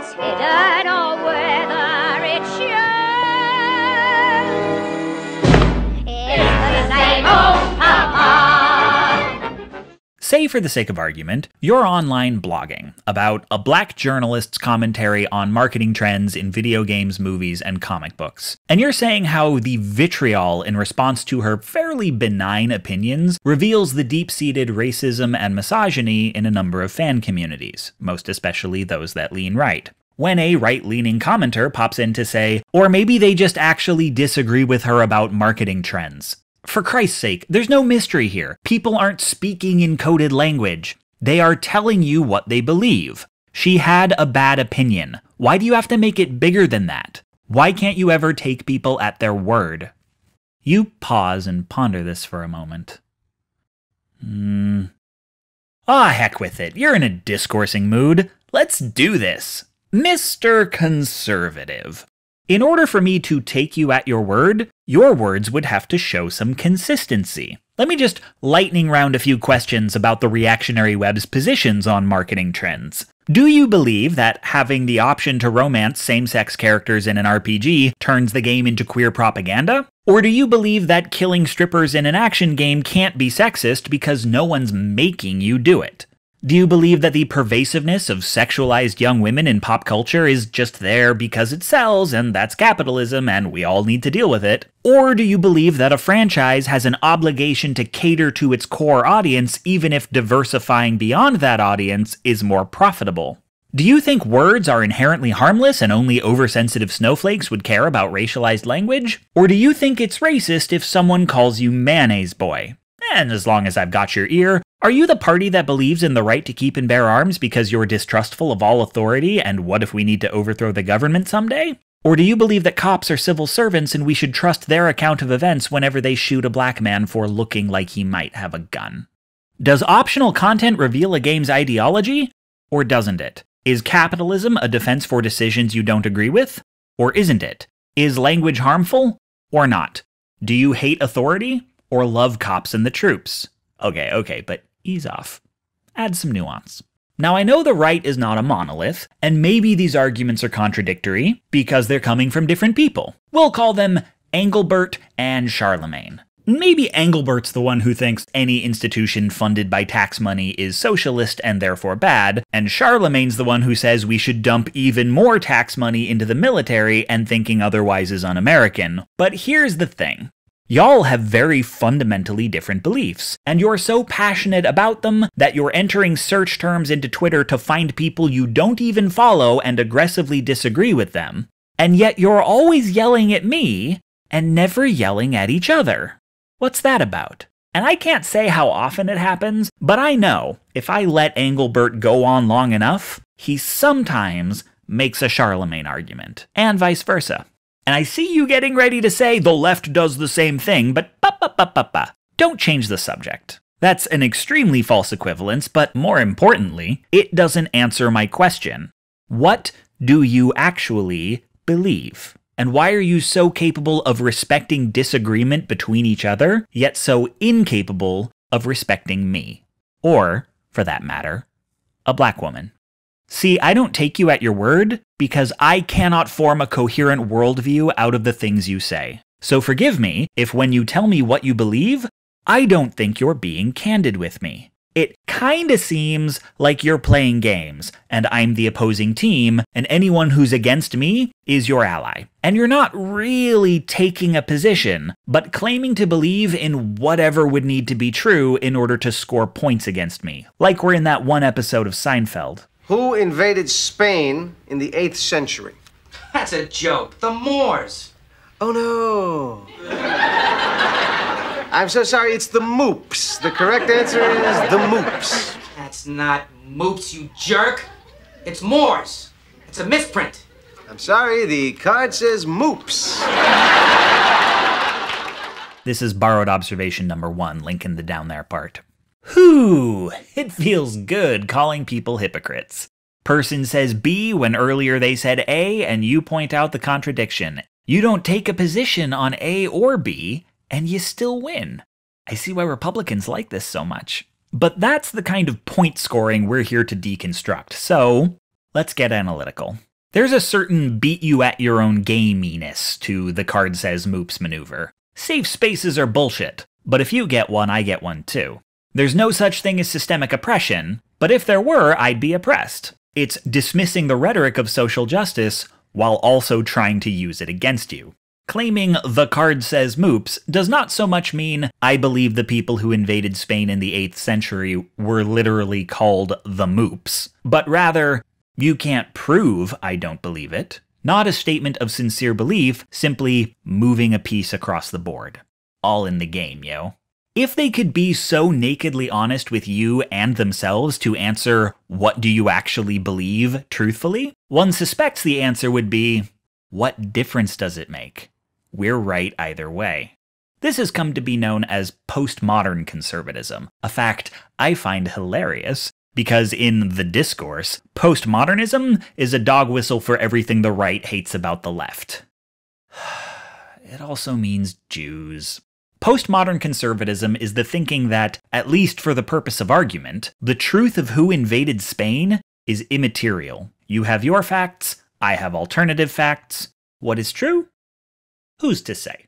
is hidden or whether it shows. It's the same old papa. Say, for the sake of argument, you're online blogging about a black journalist's commentary on marketing trends in video games, movies, and comic books. And you're saying how the vitriol in response to her fairly benign opinions reveals the deep-seated racism and misogyny in a number of fan communities, most especially those that lean right. When a right-leaning commenter pops in to say, or maybe they just actually disagree with her about marketing trends. For Christ's sake, there's no mystery here. People aren't speaking in coded language. They are telling you what they believe. She had a bad opinion. Why do you have to make it bigger than that? Why can't you ever take people at their word? You pause and ponder this for a moment. Heck with it. You're in a discoursing mood. Let's do this. Mr. Conservative. In order for me to take you at your words would have to show some consistency. Let me just lightning round a few questions about the reactionary web's positions on marketing trends. Do you believe that having the option to romance same-sex characters in an RPG turns the game into queer propaganda? Or do you believe that killing strippers in an action game can't be sexist because no one's making you do it? Do you believe that the pervasiveness of sexualized young women in pop culture is just there because it sells and that's capitalism and we all need to deal with it? Or do you believe that a franchise has an obligation to cater to its core audience even if diversifying beyond that audience is more profitable? Do you think words are inherently harmless and only oversensitive snowflakes would care about racialized language? Or do you think it's racist if someone calls you mayonnaise boy? And as long as I've got your ear, are you the party that believes in the right to keep and bear arms because you're distrustful of all authority and what if we need to overthrow the government someday? Or do you believe that cops are civil servants and we should trust their account of events whenever they shoot a black man for looking like he might have a gun? Does optional content reveal a game's ideology? Or doesn't it? Is capitalism a defense for decisions you don't agree with? Or isn't it? Is language harmful? Or not? Do you hate authority? Or love cops and the troops? Okay, but ease off. Add some nuance. Now I know the right is not a monolith, and maybe these arguments are contradictory because they're coming from different people. We'll call them Engelbert and Charlemagne. Maybe Engelbert's the one who thinks any institution funded by tax money is socialist and therefore bad, and Charlemagne's the one who says we should dump even more tax money into the military and thinking otherwise is un-American. But here's the thing. Y'all have very fundamentally different beliefs, and you're so passionate about them that you're entering search terms into Twitter to find people you don't even follow and aggressively disagree with them, and yet you're always yelling at me and never yelling at each other. What's that about? And I can't say how often it happens, but I know if I let Engelbert go on long enough, he sometimes makes a Charlemagne argument, and vice versa. And I see you getting ready to say the left does the same thing, but don't change the subject. That's an extremely false equivalence, but more importantly, it doesn't answer my question. What do you actually believe? And why are you so capable of respecting disagreement between each other, yet so incapable of respecting me? Or, for that matter, a black woman? See, I don't take you at your word because I cannot form a coherent worldview out of the things you say. So forgive me if when you tell me what you believe, I don't think you're being candid with me. It kinda seems like you're playing games, and I'm the opposing team, and anyone who's against me is your ally. And you're not really taking a position, but claiming to believe in whatever would need to be true in order to score points against me. Like we're in that one episode of Seinfeld. Who invaded Spain in the 8th century? That's a joke. The Moors. Oh, no. I'm so sorry, it's the Moops. The correct answer is the Moops. That's not Moops, you jerk. It's Moors. It's a misprint. I'm sorry, the card says Moops. This is borrowed observation number 1, link in the down there part. Whew, it feels good calling people hypocrites. Person says B when earlier they said A, and you point out the contradiction. You don't take a position on A or B, and you still win. I see why Republicans like this so much. But that's the kind of point scoring we're here to deconstruct, so let's get analytical. There's a certain beat-you-at-your-own-gaminess to the card says moops maneuver. Safe spaces are bullshit, but if you get one, I get one too. There's no such thing as systemic oppression, but if there were, I'd be oppressed. It's dismissing the rhetoric of social justice while also trying to use it against you. Claiming the card says moops does not so much mean I believe the people who invaded Spain in the 8th century were literally called the moops, but rather, you can't prove I don't believe it. Not a statement of sincere belief, simply moving a piece across the board. All in the game, yo. If they could be so nakedly honest with you and themselves to answer, what do you actually believe, truthfully, one suspects the answer would be, what difference does it make? We're right either way. This has come to be known as postmodern conservatism, a fact I find hilarious, because in the discourse, postmodernism is a dog whistle for everything the right hates about the left. It also means Jews. Postmodern conservatism is the thinking that, at least for the purpose of argument, the truth of who invaded Spain is immaterial. You have your facts, I have alternative facts. What is true? Who's to say?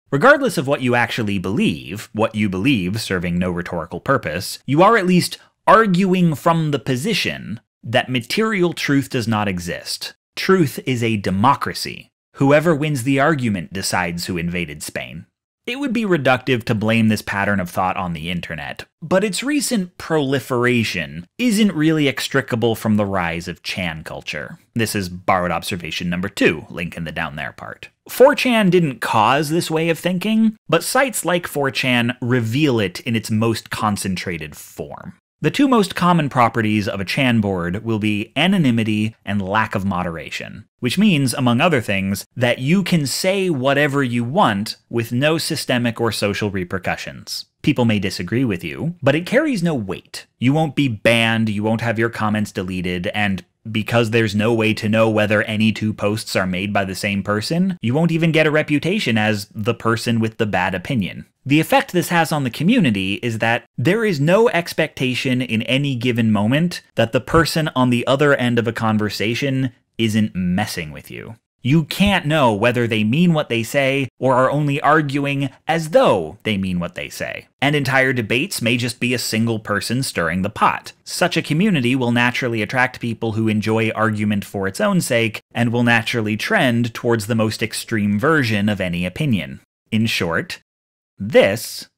Regardless of what you actually believe, what you believe serving no rhetorical purpose, you are at least arguing from the position that material truth does not exist. Truth is a democracy. Whoever wins the argument decides who invaded Spain. It would be reductive to blame this pattern of thought on the internet, but its recent proliferation isn't really extricable from the rise of Chan culture. This is borrowed observation number 2, link in the down there part. 4chan didn't cause this way of thinking, but sites like 4chan reveal it in its most concentrated form. The two most common properties of a Chan board will be anonymity and lack of moderation, which means, among other things, that you can say whatever you want with no systemic or social repercussions. People may disagree with you, but it carries no weight. You won't be banned, you won't have your comments deleted, and because there's no way to know whether any two posts are made by the same person, you won't even get a reputation as the person with the bad opinion. The effect this has on the community is that there is no expectation in any given moment that the person on the other end of a conversation isn't messing with you. You can't know whether they mean what they say or are only arguing as though they mean what they say. And entire debates may just be a single person stirring the pot. Such a community will naturally attract people who enjoy argument for its own sake and will naturally trend towards the most extreme version of any opinion. In short, this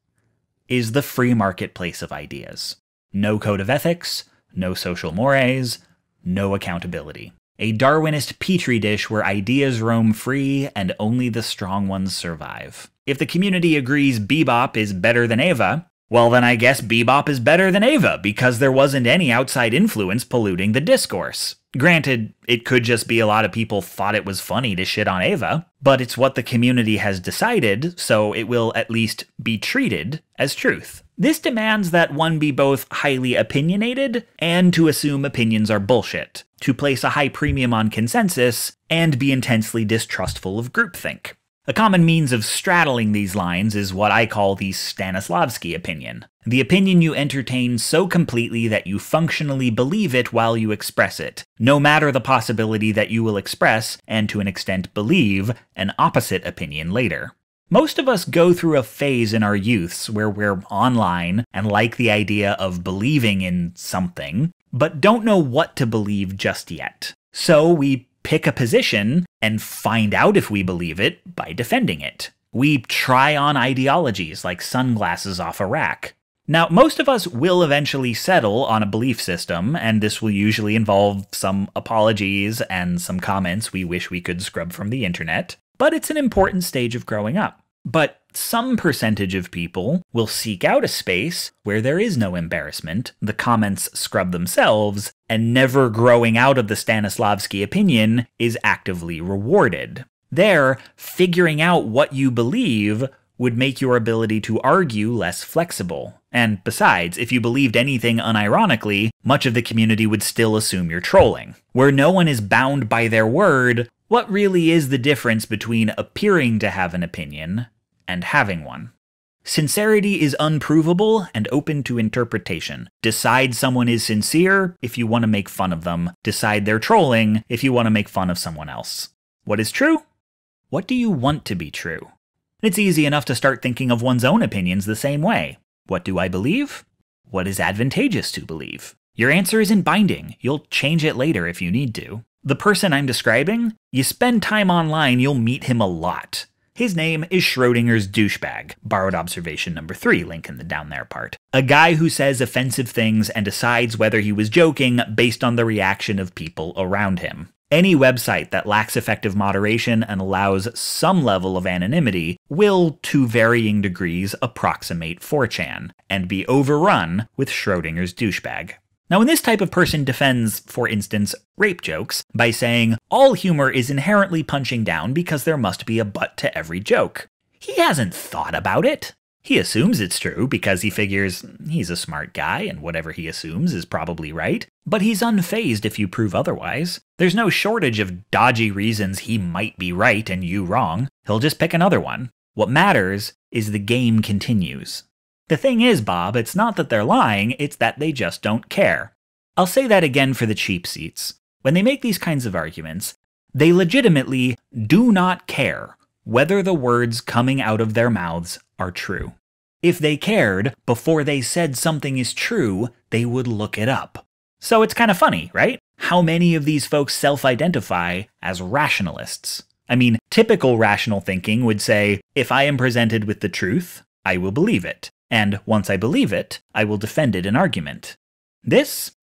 is the free marketplace of ideas. No code of ethics, no social mores, no accountability. A Darwinist petri dish where ideas roam free and only the strong ones survive. If the community agrees Bebop is better than Ava, well then I guess Bebop is better than Ava because there wasn't any outside influence polluting the discourse. Granted, it could just be a lot of people thought it was funny to shit on Ava, but it's what the community has decided, so it will at least be treated as truth. This demands that one be both highly opinionated and to assume opinions are bullshit, to place a high premium on consensus, and be intensely distrustful of groupthink. A common means of straddling these lines is what I call the Stanislavski opinion. The opinion you entertain so completely that you functionally believe it while you express it, no matter the possibility that you will express, and to an extent believe, an opposite opinion later. Most of us go through a phase in our youths where we're online and like the idea of believing in something, but don't know what to believe just yet. So we pick a position and find out if we believe it by defending it. We try on ideologies like sunglasses off a rack. Now, most of us will eventually settle on a belief system, and this will usually involve some apologies and some comments we wish we could scrub from the internet, but it's an important stage of growing up. But some percentage of people will seek out a space where there is no embarrassment, the comments scrub themselves, and never growing out of the Stanislavski opinion is actively rewarded. There, figuring out what you believe would make your ability to argue less flexible. And besides, if you believed anything unironically, much of the community would still assume you're trolling. Where no one is bound by their word, what really is the difference between appearing to have an opinion and having one? Sincerity is unprovable and open to interpretation. Decide someone is sincere if you want to make fun of them. Decide they're trolling if you want to make fun of someone else. What is true? What do you want to be true? It's easy enough to start thinking of one's own opinions the same way. What do I believe? What is advantageous to believe? Your answer isn't binding. You'll change it later if you need to. The person I'm describing, you spend time online, you'll meet him a lot. His name is Schrodinger's douchebag, borrowed observation number 3, link in the down there part. A guy who says offensive things and decides whether he was joking based on the reaction of people around him. Any website that lacks effective moderation and allows some level of anonymity will, to varying degrees, approximate 4chan, and be overrun with Schrodinger's douchebag. Now, when this type of person defends, for instance, rape jokes by saying, all humor is inherently punching down because there must be a butt to every joke, he hasn't thought about it. He assumes it's true because he figures he's a smart guy and whatever he assumes is probably right, but he's unfazed if you prove otherwise. There's no shortage of dodgy reasons he might be right and you wrong. He'll just pick another one. What matters is the game continues. The thing is, Bob, it's not that they're lying, it's that they just don't care. I'll say that again for the cheap seats. When they make these kinds of arguments, they legitimately do not care whether the words coming out of their mouths are true. If they cared, before they said something is true, they would look it up. So it's kind of funny, right? How many of these folks self-identify as rationalists? I mean, typical rational thinking would say, if I am presented with the truth, I will believe it. And once I believe it, I will defend it in argument. This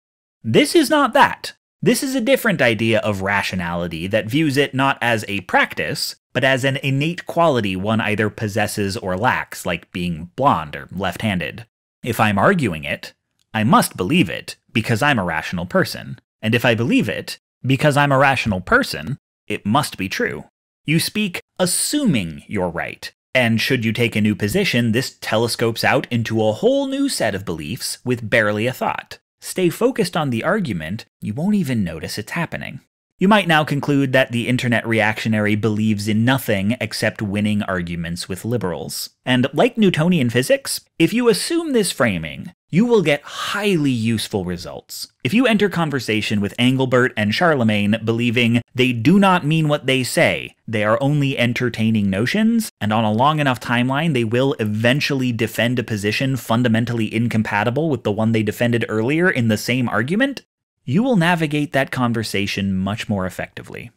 is not that. This is a different idea of rationality that views it not as a practice, but as an innate quality one either possesses or lacks, like being blonde or left-handed. If I'm arguing it, I must believe it because I'm a rational person. And if I believe it because I'm a rational person, it must be true. You speak assuming you're right. And should you take a new position, this telescopes out into a whole new set of beliefs with barely a thought. Stay focused on the argument, you won't even notice it's happening. You might now conclude that the internet reactionary believes in nothing except winning arguments with liberals. And like Newtonian physics, if you assume this framing, you will get highly useful results. If you enter conversation with Engelbert and Charlemagne believing they do not mean what they say, they are only entertaining notions, and on a long enough timeline they will eventually defend a position fundamentally incompatible with the one they defended earlier in the same argument, you will navigate that conversation much more effectively.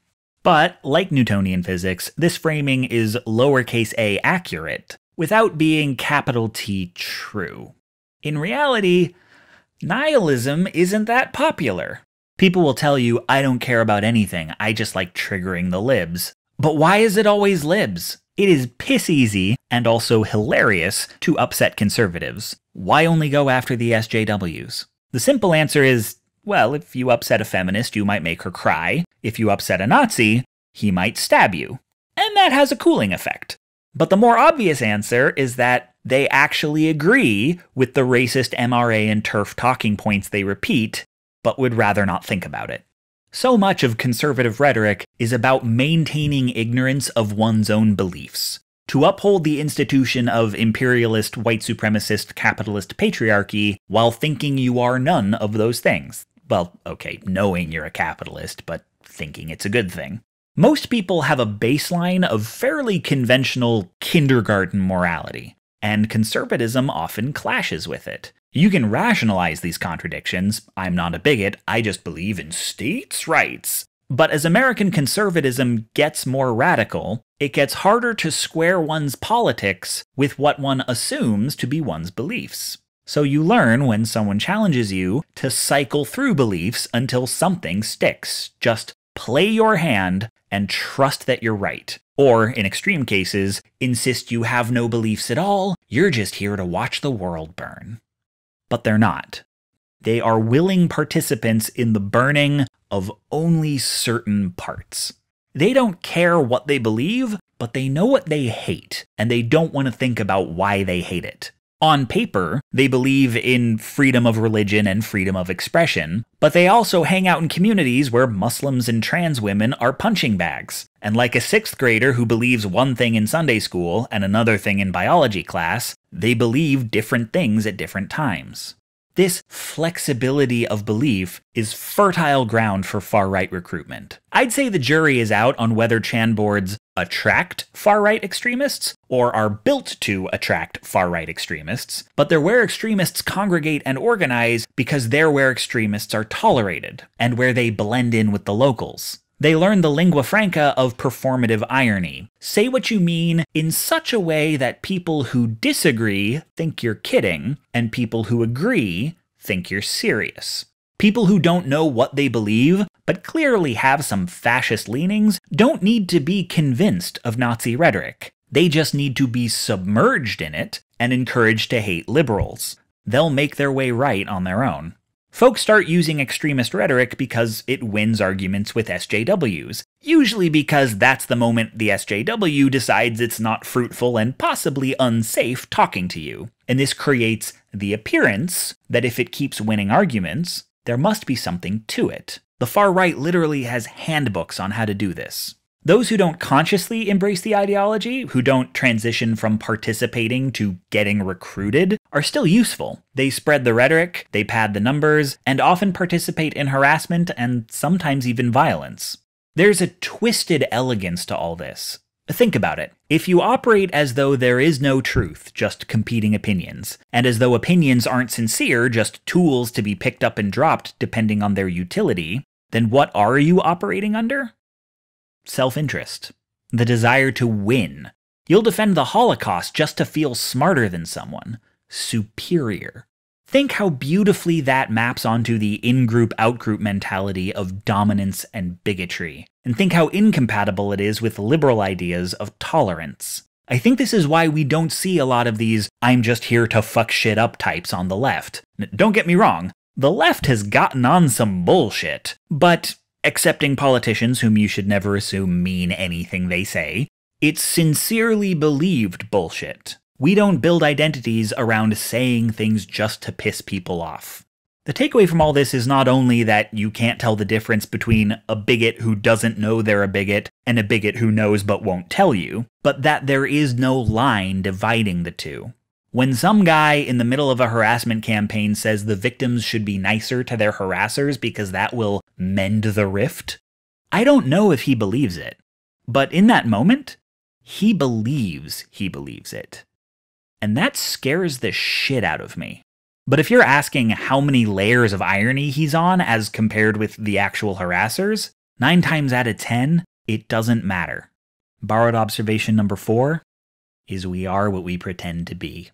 But, like Newtonian physics, this framing is lowercase a accurate, without being capital T true. In reality, nihilism isn't that popular. People will tell you, I don't care about anything, I just like triggering the libs. But why is it always libs? It is piss easy, and also hilarious, to upset conservatives. Why only go after the SJWs? The simple answer is, well, if you upset a feminist, you might make her cry. If you upset a Nazi, he might stab you. And that has a cooling effect. But the more obvious answer is that they actually agree with the racist MRA and TERF talking points they repeat, but would rather not think about it. So much of conservative rhetoric is about maintaining ignorance of one's own beliefs. To uphold the institution of imperialist, white supremacist, capitalist patriarchy while thinking you are none of those things. Well, okay, knowing you're a capitalist, but thinking it's a good thing. Most people have a baseline of fairly conventional kindergarten morality, and conservatism often clashes with it. You can rationalize these contradictions. I'm not a bigot, I just believe in states' rights. But as American conservatism gets more radical, it gets harder to square one's politics with what one assumes to be one's beliefs. So you learn when someone challenges you to cycle through beliefs until something sticks. Just play your hand and trust that you're right. Or, in extreme cases, insist you have no beliefs at all, you're just here to watch the world burn. But they're not. They are willing participants in the burning of only certain parts. They don't care what they believe, but they know what they hate, and they don't want to think about why they hate it. On paper, they believe in freedom of religion and freedom of expression, but they also hang out in communities where Muslims and trans women are punching bags. And like a 6th grader who believes one thing in Sunday school and another thing in biology class, they believe different things at different times. This flexibility of belief is fertile ground for far-right recruitment. I'd say the jury is out on whether Chan boards attract far-right extremists or are built to attract far-right extremists, but they're where extremists congregate and organize because they're where extremists are tolerated and where they blend in with the locals. They learn the lingua franca of performative irony. Say what you mean in such a way that people who disagree think you're kidding, and people who agree think you're serious. People who don't know what they believe, but clearly have some fascist leanings, don't need to be convinced of Nazi rhetoric. They just need to be submerged in it and encouraged to hate liberals. They'll make their way right on their own. Folks start using extremist rhetoric because it wins arguments with SJWs, usually because that's the moment the SJW decides it's not fruitful and possibly unsafe talking to you. And this creates the appearance that if it keeps winning arguments, there must be something to it. The far right literally has handbooks on how to do this. Those who don't consciously embrace the ideology, who don't transition from participating to getting recruited, are still useful. They spread the rhetoric, they pad the numbers, and often participate in harassment and sometimes even violence. There's a twisted elegance to all this. Think about it. If you operate as though there is no truth, just competing opinions, and as though opinions aren't sincere, just tools to be picked up and dropped depending on their utility, then what are you operating under? Self-interest. The desire to win. You'll defend the Holocaust just to feel smarter than someone. Superior. Think how beautifully that maps onto the in-group, out-group mentality of dominance and bigotry. And think how incompatible it is with liberal ideas of tolerance. I think this is why we don't see a lot of these "I'm just here to fuck shit up" types on the left. Don't get me wrong, the left has gotten on some bullshit, but accepting politicians whom you should never assume mean anything they say, it's sincerely believed bullshit. We don't build identities around saying things just to piss people off. The takeaway from all this is not only that you can't tell the difference between a bigot who doesn't know they're a bigot and a bigot who knows but won't tell you, but that there is no line dividing the two. When some guy in the middle of a harassment campaign says the victims should be nicer to their harassers because that will mend the rift, I don't know if he believes it. But in that moment, he believes it. And that scares the shit out of me. But if you're asking how many layers of irony he's on as compared with the actual harassers, 9 times out of 10, it doesn't matter. Borrowed observation number 4 is we are what we pretend to be.